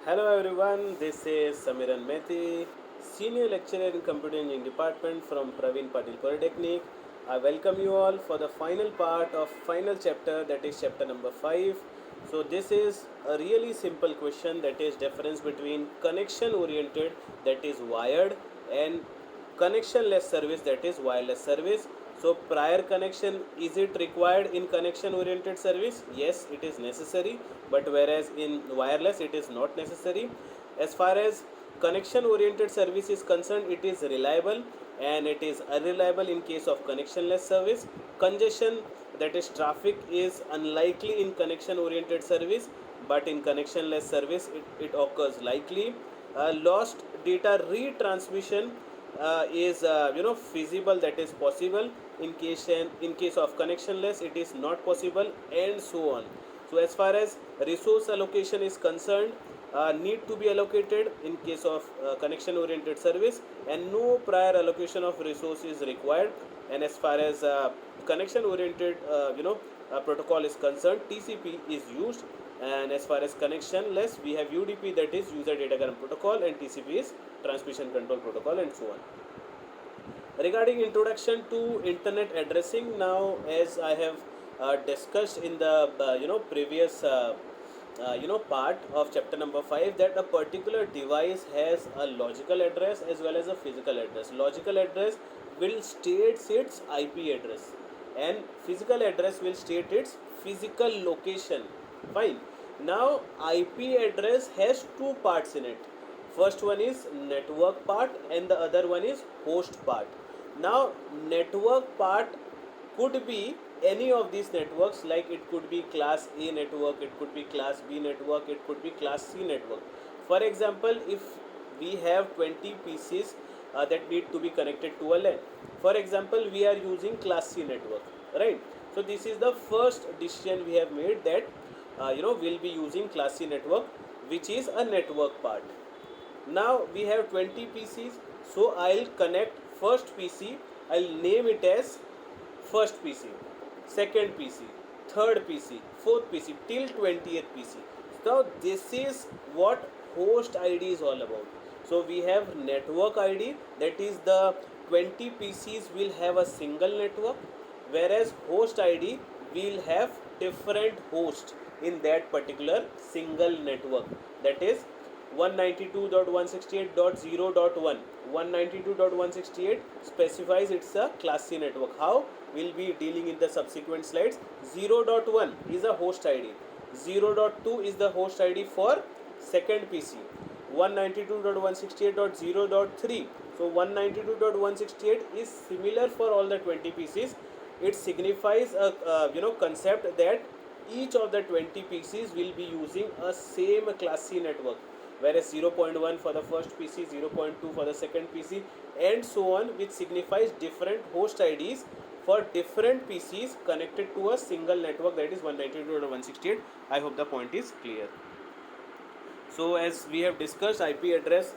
Hello everyone, this is Samiran Methi, Senior Lecturer in Computer Engineering Department from Praveen Patil Polytechnic. I welcome you all for the final part of final chapter, that is chapter number 5. So this is a really simple question, that is difference between connection oriented, that is wired, and connectionless service, that is wireless service. So prior connection, is it required in connection oriented service? Yes, it is necessary, but whereas in wireless it is not necessary. As far as connection oriented service is concerned, it is reliable and it is unreliable in case of connectionless service. Congestion, that is traffic, is unlikely in connection oriented service, but in connectionless service it occurs likely. Lost data retransmission is feasible, that is possible. In case of connectionless it is not possible, and so on. So as far as resource allocation is concerned, need to be allocated in case of connection oriented service, and no prior allocation of resource is required. And as far as connection oriented protocol is concerned, TCP is used. And as far as connectionless, we have UDP, that is user datagram protocol, and TCP is transmission control protocol, and so on. Regarding introduction to internet addressing, now as I have discussed in the previous part of chapter number 5, that a particular device has a logical address as well as a physical address. Logical address will state its IP address, and physical address will state its physical location. Fine. Now IP address has two parts in it. First one is network part and the other one is host part. Now network part could be any of these networks, like it could be class A network, it could be class B network, it could be class C network. For example, if we have 20 PCs that need to be connected to a LAN, for example we are using class C network, right? So this is the first decision we have made, that we'll be using class C network, which is a network part. Now we have 20 PCs, so I'll connect first PC, I'll name it as first PC, second PC, third PC, fourth PC, till 20th PC. Now this is what host ID is all about. So we have network ID, that is the 20 PCs will have a single network, whereas host ID will have different hosts in that particular single network, that is 192.168.0.1. 192.168 specifies it's a class C network. How? We'll be dealing in the subsequent slides. 0.1 is a host ID. 0.2 is the host ID for second PC. 192.168.0.3. So 192.168 is similar for all the 20 PCs. It signifies a concept that each of the 20 PCs will be using a same class C network, whereas 0.1 for the first PC, 0.2 for the second PC, and so on, which signifies different host IDs for different PCs connected to a single network, that is 192.168. I hope the point is clear. So as we have discussed, IP address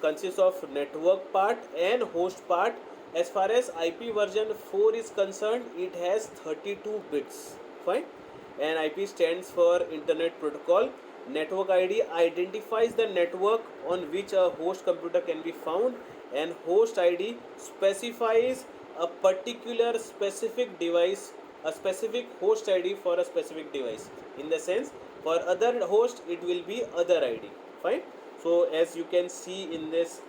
consists of network part and host part. As far as IP version 4 is concerned, it has 32 bits. Fine. And IP stands for Internet Protocol. Network ID identifies the network on which a host computer can be found, and host ID specifies a particular specific device, a specific host ID for a specific device. In the sense, for other host it will be other ID. Fine. So as you can see in this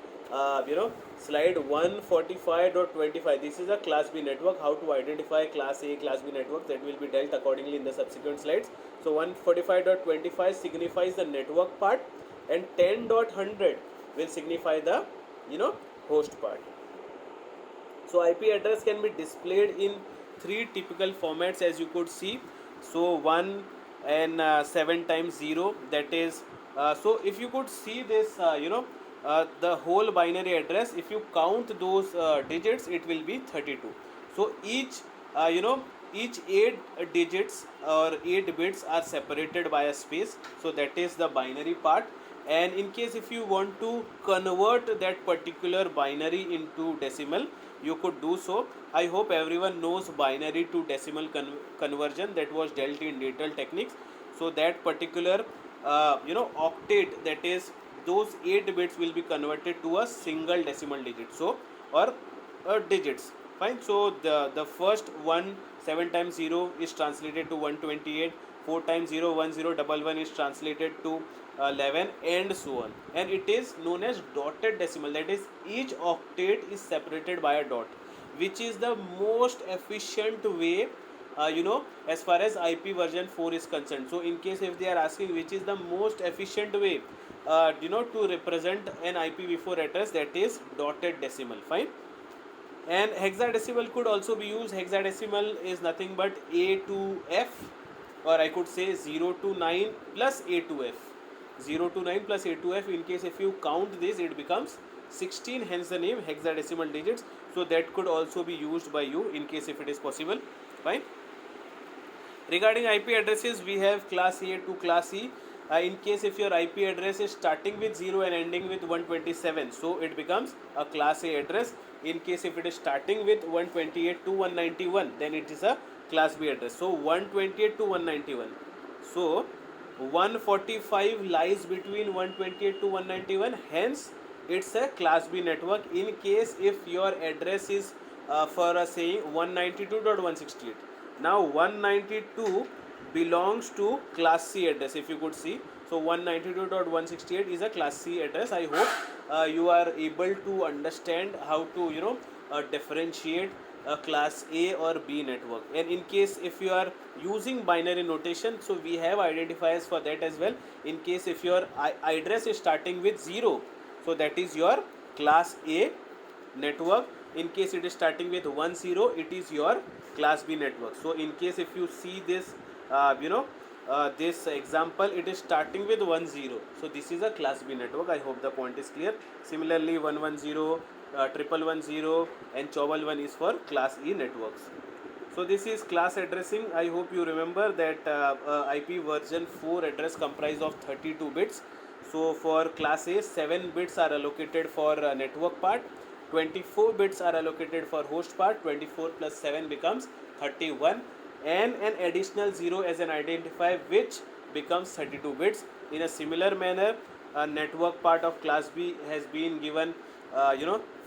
slide 145.25, this is a class B network. How to identify class A, class B network, that will be dealt accordingly in the subsequent slides. So 145.25 signifies the network part, and 10.100 will signify the host part. So IP address can be displayed in three typical formats, as you could see. So 1 and 7 times 0, that is so if you could see this the whole binary address, if you count those digits, it will be 32. So each each 8 digits or 8 bits are separated by a space, so that is the binary part. And in case if you want to convert that particular binary into decimal, you could do so. I hope everyone knows binary to decimal conversion, that was dealt in detail techniques. So that particular octet, that is those 8 bits will be converted to a single decimal digit, so or digits. Fine. So the first one, 7 times 0 is translated to 128, 4 times 0, 1011 is translated to 11, and so on. And it is known as dotted decimal, that is each octet is separated by a dot, which is the most efficient way as far as IP version 4 is concerned. So in case if they are asking which is the most efficient way to represent an IPv4 address, that is dotted decimal. Fine. And hexadecimal could also be used. Hexadecimal is nothing but A to F, or I could say 0 to 9 plus A to F. 0 to 9 plus A to F. In case if you count this, it becomes 16, hence the name hexadecimal digits. So that could also be used by you in case if it is possible. Fine. Regarding IP addresses, we have class A to class E. In case if your IP address is starting with 0 and ending with 127, so it becomes a class A address. In case if it is starting with 128 to 191, then it is a class B address. So 128 to 191. So 145 lies between 128 to 191, hence it's a class B network. In case if your address is for saying 192.168, now 192 belongs to class C address, if you could see. So 192.168 is a class C address. I hope you are able to understand how to differentiate a class A or B network. And in case if you are using binary notation, so we have identifiers for that as well. In case if your address is starting with 0, so that is your class A network. In case it is starting with 10, it is your class B network. So in case if you see this this example, it is starting with 10, so this is a class B network. I hope the point is clear. Similarly 110, 1110 and 111 is for class E networks. So this is class addressing. I hope you remember that IP version 4 address comprised of 32 bits. So for class A, 7 bits are allocated for network part, 24 bits are allocated for host part, 24 plus 7 becomes 31, and an additional 0 as an identifier, which becomes 32 bits. In a similar manner, a network part of class B has been given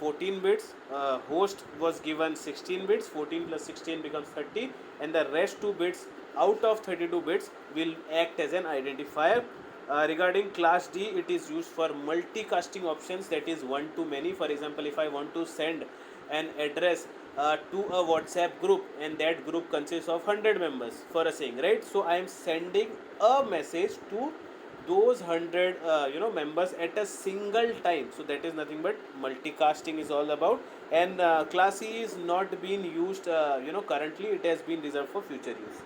14 bits, host was given 16 bits, 14 plus 16 becomes 30, and the rest 2 bits out of 32 bits will act as an identifier. Regarding class D, it is used for multicasting options, that is one to many. For example, if I want to send an address to a WhatsApp group, and that group consists of 100 members for a saying, right? So I am sending a message to those 100 members at a single time. So that is nothing but multicasting is all about. And class E is not being used currently. It has been reserved for future use.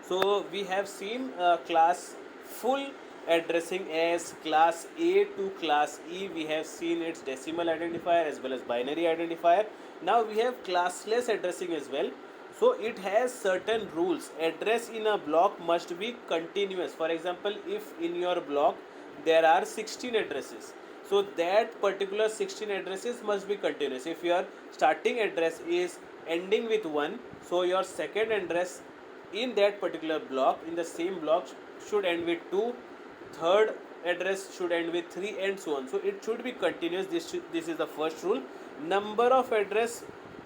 So we have seen class full addressing as class A to class E. We have seen its decimal identifier as well as binary identifier. Now we have classless addressing as well. So it has certain rules. Address in a block must be continuous. For example, if in your block there are 16 addresses, so that particular 16 addresses must be continuous. If your starting address is ending with 1, so your second address in that particular block, in the same block, should end with 2, third address should end with 3, and so on. So it should be continuous. This is the first rule. Number of address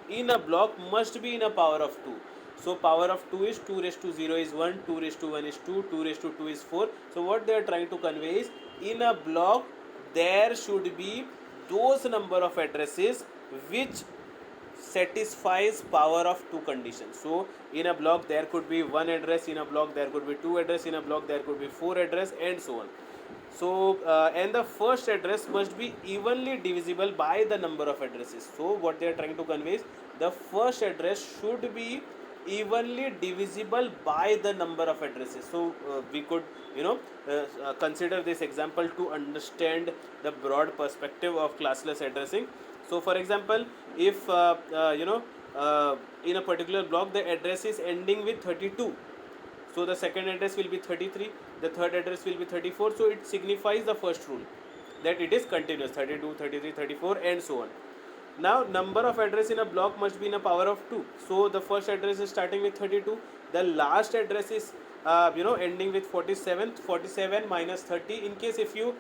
in a block must be in a power of 2. So power of 2 is 2 raised to 0 is 1, 2 raised to 1 is 2, 2 raised to 2 is 4. So what they are trying to convey is, in a block there should be those number of addresses which satisfies power of 2 conditions. So in a block there could be 1 address, in a block there could be 2 address, in a block there could be 4 address, and so on. So and the first address must be evenly divisible by the number of addresses. So what they are trying to convey is, the first address should be evenly divisible by the number of addresses. So we could consider this example to understand the broad perspective of classless addressing. So for example, if in a particular block the address is ending with 32, so the second address will be 33, the third address will be 34. So it signifies the first rule, that it is continuous, 32, 33, 34, and so on. Now number of address in a block must be in a power of 2. So the first address is starting with 32, the last address is ending with 47 minus 30. In case if you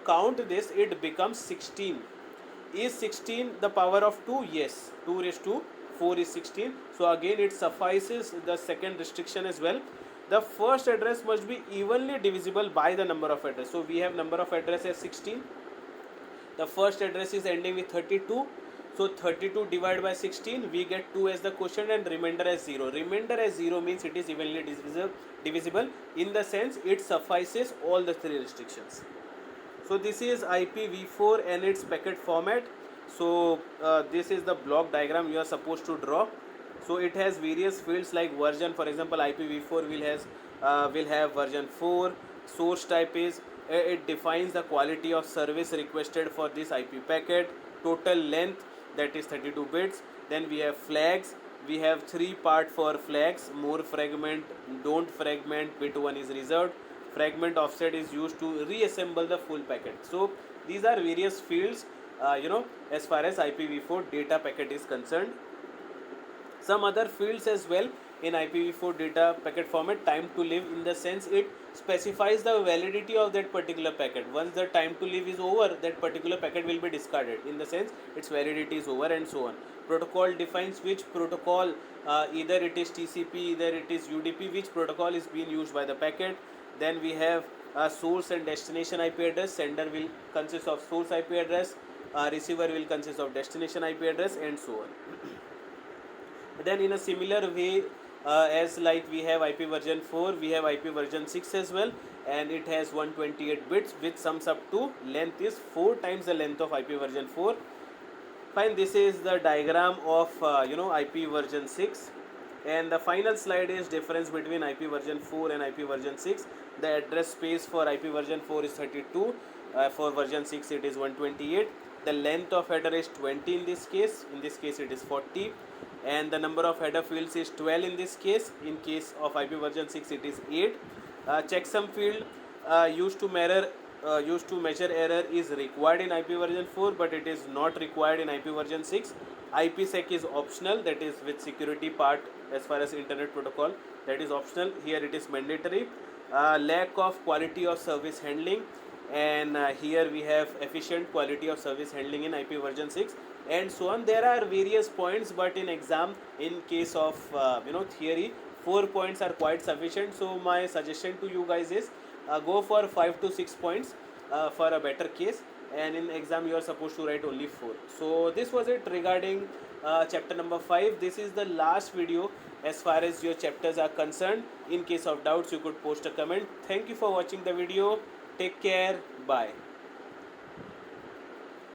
count this, it becomes 16. Is 16 the power of 2? Yes, 2 raised to 4 is 16. So again it suffices the second restriction as well. The first address must be evenly divisible by the number of address. So we have number of address as 16. The first address is ending with 32. So 32 divided by 16, we get 2 as the quotient and remainder as 0. Remainder as 0 means it is evenly divisible in the sense it suffices all the three restrictions. So this is IPv4 and its packet format. So this is the block diagram you are supposed to draw. So it has various fields like version. For example, IPv4 will have version 4. Source type is it defines the quality of service requested for this IP packet. Total length, that is 32 bits. Then we have flags. We have 3 part for flags: more fragment, don't fragment, bit 1 is reserved. Fragment offset is used to reassemble the full packet. So these are various fields as far as IPv4 data packet is concerned. Some other fields as well in IPv4 data packet format: time to live, in the sense it specifies the validity of that particular packet. Once the time to live is over, that particular packet will be discarded, in the sense its validity is over, and so on. Protocol defines which protocol, either it is TCP, either it is UDP, which protocol is being used by the packet. Then we have source and destination IP address. Sender will consist of source IP address, receiver will consist of destination IP address, and so on. Then in a similar way, as like we have IP version 4, we have IP version 6 as well, and it has 128 bits, which sums up to length is 4 times the length of IP version 4. Fine, this is the diagram of IP version 6, and the final slide is difference between IP version 4 and IP version 6. The address space for IP version 4 is 32, for version 6 it is 128. The length of header is 20 in this case it is 40, and the number of header fields is 12 in this case. In case of IP version 6 it is 8. Checksum field used to measure error is required in IP version 4, but it is not required in IP version 6. IPsec is optional, that is with security part as far as internet protocol, that is optional. Here it is mandatory. Lack of quality of service handling, and here we have efficient quality of service handling in IP version 6, and so on. There are various points, but in exam, in case of theory, 4 points are quite sufficient. So my suggestion to you guys is go for 5 to 6 points for a better case, and in exam you are supposed to write only 4. So this was it regarding chapter number 5. This is the last video as far as your chapters are concerned. In case of doubts, you could post a comment. Thank you for watching the video. Take care. Bye.